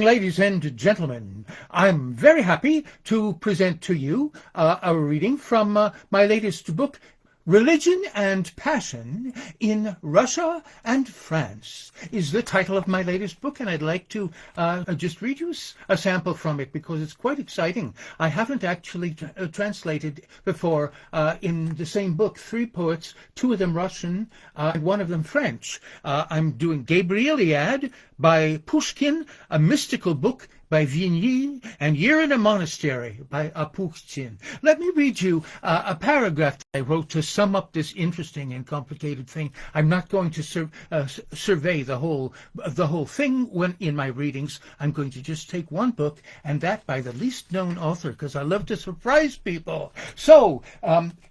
evening, ladies and gentlemen. I'm very happy to present to you a reading from my latest book, Religion and Passion in Russia and France, is the title of my latest book, and I'd like to just read you a sample from it because it's quite exciting. I haven't actually translated before in the same book 3 poets, 2 of them Russian and 1 of them French. I'm doing Gabri-iliad by Pushkin, a mystical book by Vigny, and Year in a Monastery by Apukhtin. Let me read you a paragraph that I wrote to sum up this interesting and complicated thing. I'm not going to survey the whole thing when in my readings. I'm going to just take one book, and that by the least known author, because I love to surprise people. So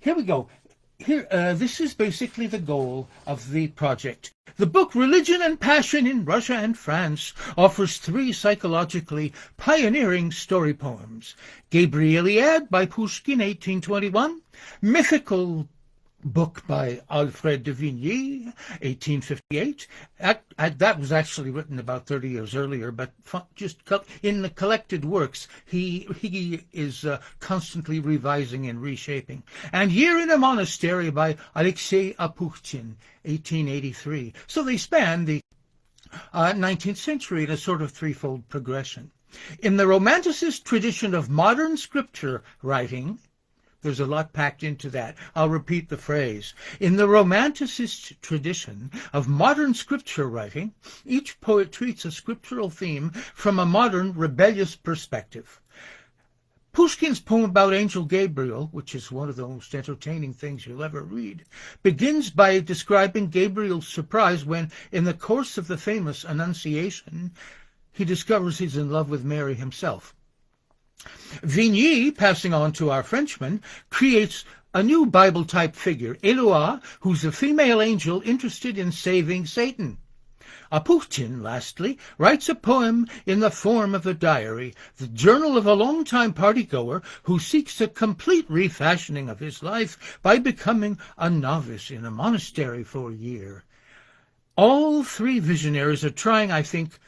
here we go. This is basically the goal of the project. The book Religion and Passion in Russia and France offers 3 psychologically pioneering story poems. Gabri-iliad by Pushkin, 1821, Mythical Book by Alfred de Vigny, 1858. That was actually written about 30 years earlier, but just in the collected works, he is constantly revising and reshaping. And Year in a Monastery by Alexei Apukhtin, 1883. So they span the 19th century in a sort of threefold progression. In the Romanticist tradition of modern scripture writing, there's a lot packed into that. I'll repeat the phrase. In the Romanticist tradition of modern scripture writing, each poet treats a scriptural theme from a modern rebellious perspective. Pushkin's poem about Angel Gabriel, which is one of the most entertaining things you'll ever read, begins by describing Gabriel's surprise when, in the course of the famous Annunciation, he discovers he's in love with Mary himself. Vigny, passing on to our Frenchman, creates a new Bible-type figure, Éloa, who's a female angel interested in saving Satan. Apukhtin, lastly, writes a poem in the form of a diary, the journal of a long-time party-goer who seeks a complete refashioning of his life by becoming a novice in a monastery for a year. All 3 visionaries are trying, I think,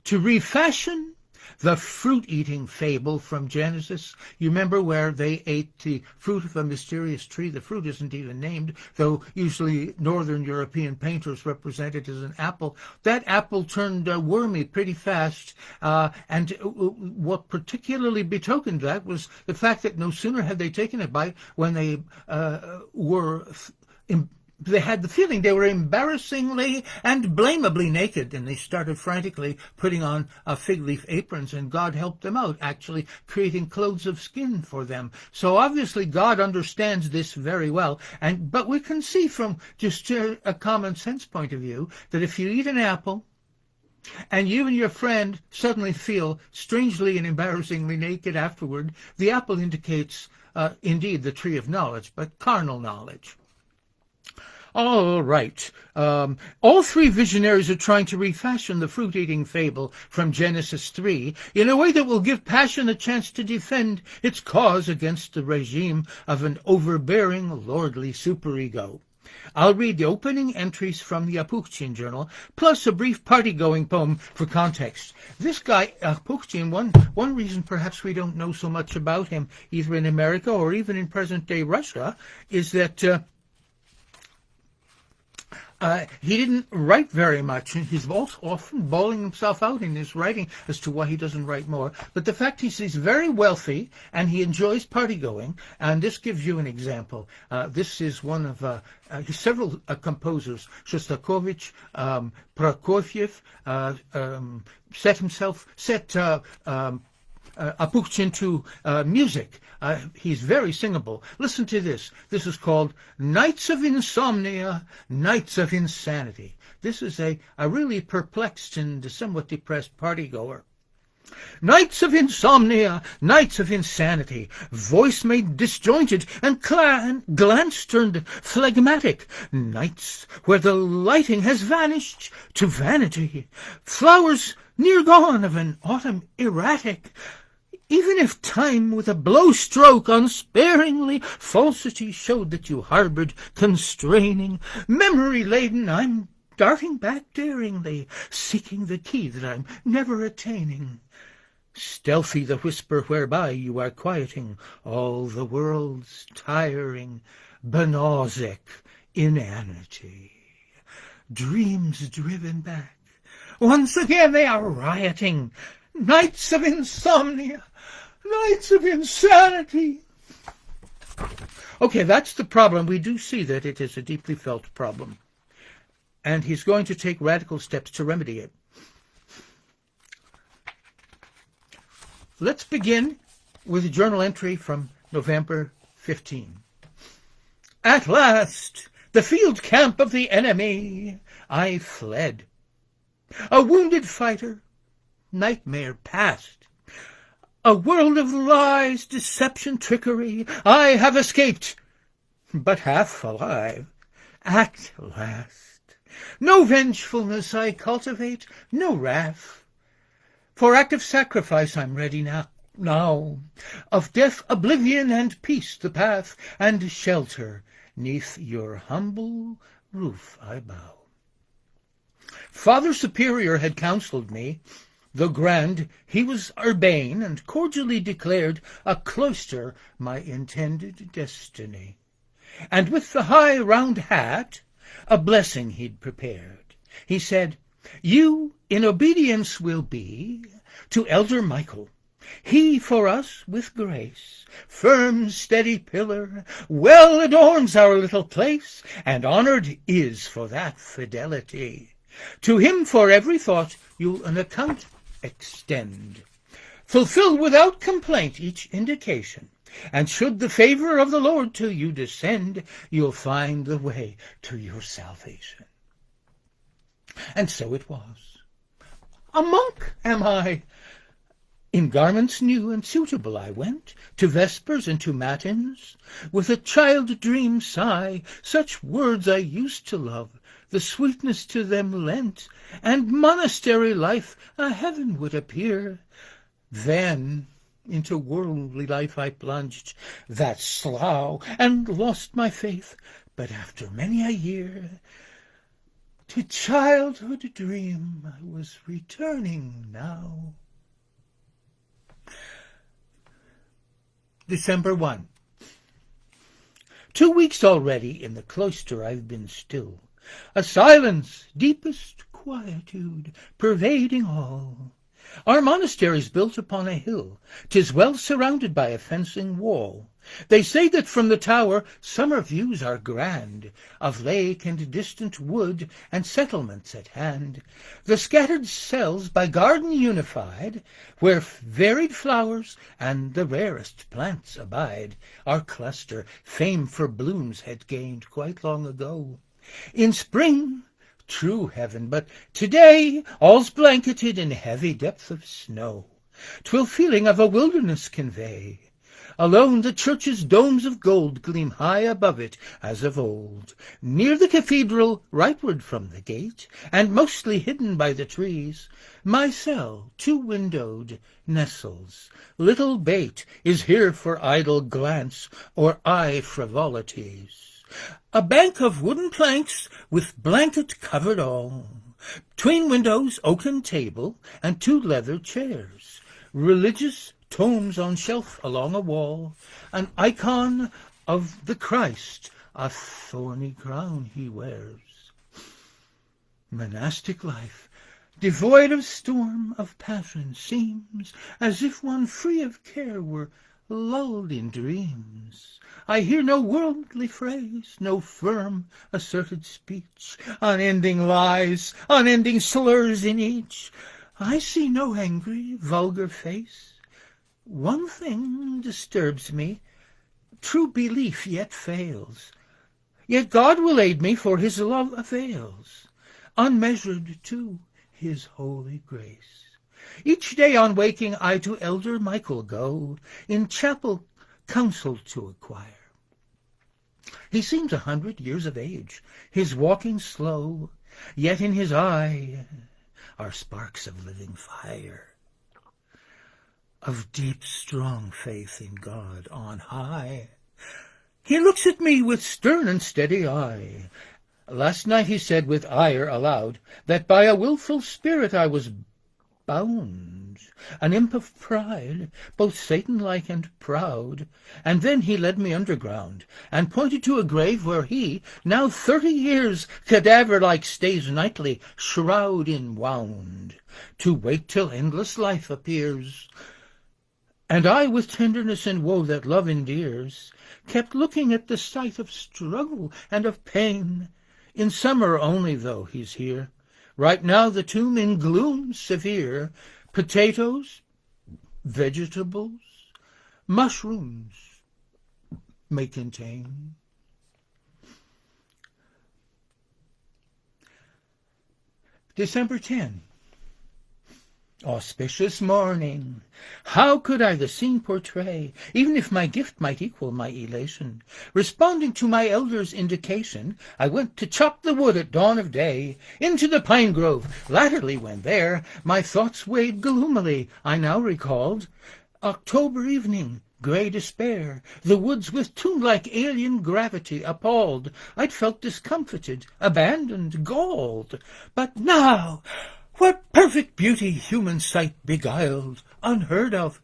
to refashion the fruit-eating fable from Genesis. You remember where they ate the fruit of a mysterious tree? The fruit isn't even named, though usually Northern European painters represent it as an apple. That apple turned wormy pretty fast, and what particularly betokened that was the fact that no sooner had they taken a bite when they they had the feeling they were embarrassingly and blamably naked, and they started frantically putting on fig leaf aprons, and God helped them out, actually creating clothes of skin for them. So obviously God understands this very well, but we can see from just a common sense point of view that if you eat an apple and you and your friend suddenly feel strangely and embarrassingly naked afterward, the apple indicates indeed the tree of knowledge, but carnal knowledge. All right. All 3 visionaries are trying to refashion the fruit-eating fable from Genesis 3 in a way that will give passion a chance to defend its cause against the regime of an overbearing, lordly superego. I'll read the opening entries from the Apukhtin journal, plus a brief party-going poem for context. This guy, Apukhtin, one reason perhaps we don't know so much about him, either in America or even in present-day Russia, is that he didn't write very much, and he's also often bawling himself out in his writing as to why he doesn't write more. But the fact is he's very wealthy, and he enjoys party-going, and this gives you an example. This is one of several composers, Shostakovich, Prokofiev, set Apukhtin to music. He's very singable. Listen to this. This is called Nights of Insomnia, Nights of Insanity. This is a really perplexed and somewhat depressed party-goer. Nights of insomnia, nights of insanity, voice made disjointed and glance turned phlegmatic, nights where the lighting has vanished to vanity, flowers near gone of an autumn erratic. Even if time with a blow-stroke unsparingly falsity showed that you harbored constraining, memory-laden, I'm darting back daringly, seeking the key that I'm never attaining. Stealthy the whisper whereby you are quieting all the world's tiring, banausic inanity. Dreams driven back, once again they are rioting, nights of insomnia, nights of insanity. Okay, that's the problem. We do see that it is a deeply felt problem, and he's going to take radical steps to remedy it. Let's begin with a journal entry from November 15. At last, the field camp of the enemy, I fled. A wounded fighter, nightmare past. A world of lies, deception, trickery, I have escaped, but half alive, at last. No vengefulness I cultivate, no wrath. For active sacrifice I'm ready now. Of death, oblivion, and peace the path, and shelter 'neath your humble roof I bow. Father Superior had counselled me, though grand, he was urbane, and cordially declared a cloister my intended destiny. And with the high round hat, a blessing he'd prepared. He said, you in obedience will be to Elder Michael. He for us with grace, firm steady pillar, well adorns our little place, and honoured is for that fidelity. To him for every thought you'll an account extend. Fulfill without complaint each indication, and should the favour of the Lord to you descend, you'll find the way to your salvation. And so it was. A monk am I. In garments new and suitable I went, to vespers and to matins, with a child-dream sigh, such words I used to love, the sweetness to them lent, and monastery life a heaven would appear. Then into worldly life I plunged, that slough, and lost my faith, but after many a year, to childhood dream I was returning now. December 1. 2 weeks already in the cloister I've been still, a silence, deepest quietude, pervading all. Our monastery's built upon a hill, 'tis well surrounded by a fencing wall. They say that from the tower summer views are grand, of lake and distant wood and settlements at hand. The scattered cells by garden unified, where varied flowers and the rarest plants abide, our cluster fame for blooms had gained quite long ago. In spring, true heaven, but today all's blanketed in heavy depth of snow. 'Twill feeling of a wilderness convey. Alone the church's domes of gold gleam high above it as of old. Near the cathedral, rightward from the gate, and mostly hidden by the trees, my cell, 2-windowed, nestles. Little bait is here for idle glance or eye frivolities. A bank of wooden planks with blanket covered all. 'Tween windows, oaken table, and 2 leather chairs. Religious tomes on shelf along a wall. An icon of the Christ, a thorny crown he wears. Monastic life, devoid of storm, of passion, seems as if one free of care were lulled in dreams. I hear no worldly phrase, no firm, asserted speech, unending lies, unending slurs in each. I see no angry, vulgar face. One thing disturbs me, true belief yet fails. Yet God will aid me, for his love avails, unmeasured too his holy grace. Each day on waking I to Elder Michael go, in chapel counsel to acquire. He seems 100 years of age, his walking slow, yet in his eye are sparks of living fire, of deep, strong faith in God on high. He looks at me with stern and steady eye, Last night he said with ire aloud, that by a wilful spirit I was bound, an imp of pride, both Satan-like and proud. And then he led me underground, and pointed to a grave where he, now 30 years, cadaver-like stays nightly, shroud inwound, to wait till endless life appears. And I, with tenderness and woe that love endears, kept looking at the sight of struggle and of pain. In summer only, though, he's here. Right now the tomb in gloom severe, potatoes, vegetables, mushrooms may contain. December 10. Auspicious morning. How could I the scene portray, even if my gift might equal my elation? Responding to my elder's indication, I went to chop the wood at dawn of day, into the pine grove. Latterly, when there, my thoughts weighed gloomily. I now recalled October evening, grey despair, the woods with tomb-like alien gravity appalled. I'd felt discomfited, abandoned, galled. But now, what perfect beauty human sight beguiled, unheard of!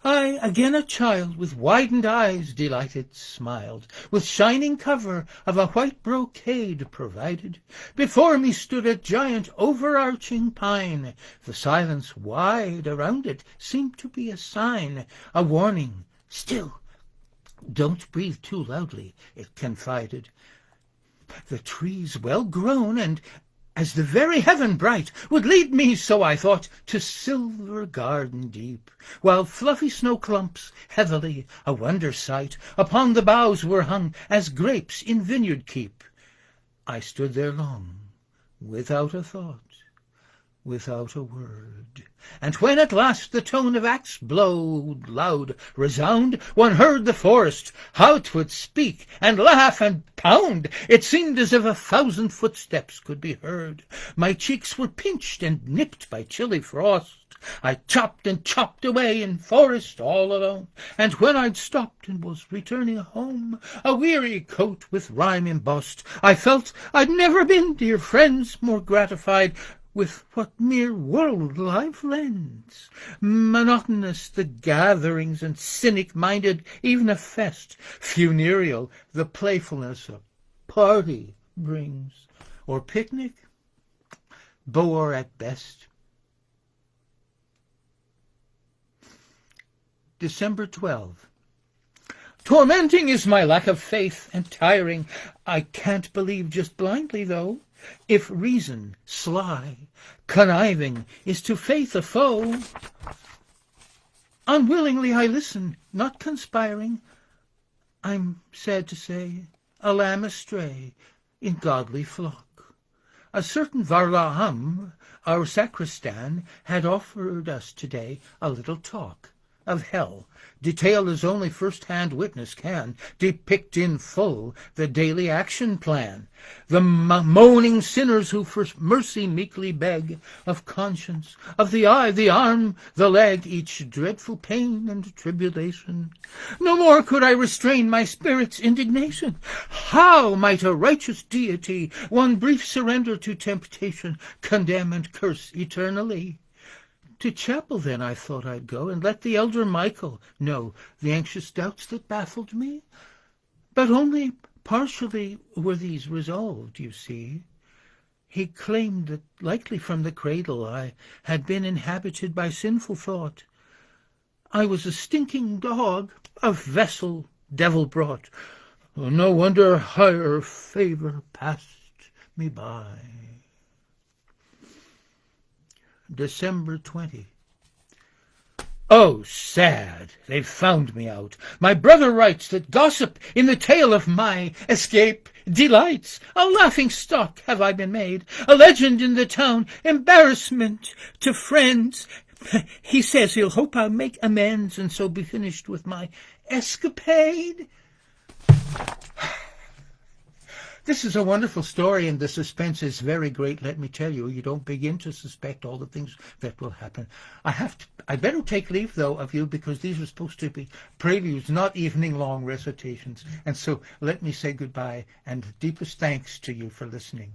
I, again a child, with widened eyes delighted smiled, with shining cover of a white brocade provided. Before me stood a giant overarching pine. The silence wide around it seemed to be a sign, a warning. Still, don't breathe too loudly, it confided. The trees well grown, and as the very heaven bright would lead me, so I thought, to silver garden deep, while fluffy snow clumps, heavily, a wonder sight, upon the boughs were hung, as grapes in vineyard keep. I stood there long, without a thought, without a word. And when at last the tone of axe blow loud resound, one heard the forest, how 'twould speak and laugh and pound. It seemed as if 1,000 footsteps could be heard. My cheeks were pinched and nipped by chilly frost. I chopped and chopped away in forest all alone, and when I'd stopped and was returning home, a weary coat with rhyme embossed, I felt I'd never been, dear friends, more gratified with what mere world life lends. Monotonous the gatherings, and cynic-minded even a fest, funereal the playfulness a party brings, or picnic, bore at best. December 12. Tormenting is my lack of faith, and tiring. I can't believe just blindly, though. If reason, sly, conniving, is to faith a foe, unwillingly I listen, not conspiring. I'm sad to say, a lamb astray in godly flock. A certain Varlaam, our sacristan, had offered us today a little talk of hell, detailed as only first-hand witness can, depict in full the daily action plan. The moaning sinners who for mercy meekly beg, of conscience, of the eye, the arm, the leg, each dreadful pain and tribulation. No more could I restrain my spirit's indignation. How might a righteous deity, one brief surrender to temptation, condemn and curse eternally? To chapel, then, I thought I'd go, and let the elder Michael know the anxious doubts that baffled me. But only partially were these resolved, you see. He claimed that, likely from the cradle, I had been inhabited by sinful thought. I was a stinking dog, a vessel devil brought. No wonder higher favor passed me by. December 20. Oh, sad, they've found me out. My brother writes that gossip in the tale of my escape delights. A laughing stock have I been made, a legend in the town, embarrassment to friends. He says he'll hope I'll make amends and so be finished with my escapade. This is a wonderful story, and the suspense is very great, let me tell you. You don't begin to suspect all the things that will happen. I better take leave, though, of you, because these are supposed to be preludes, not evening-long recitations. And so let me say goodbye, and deepest thanks to you for listening.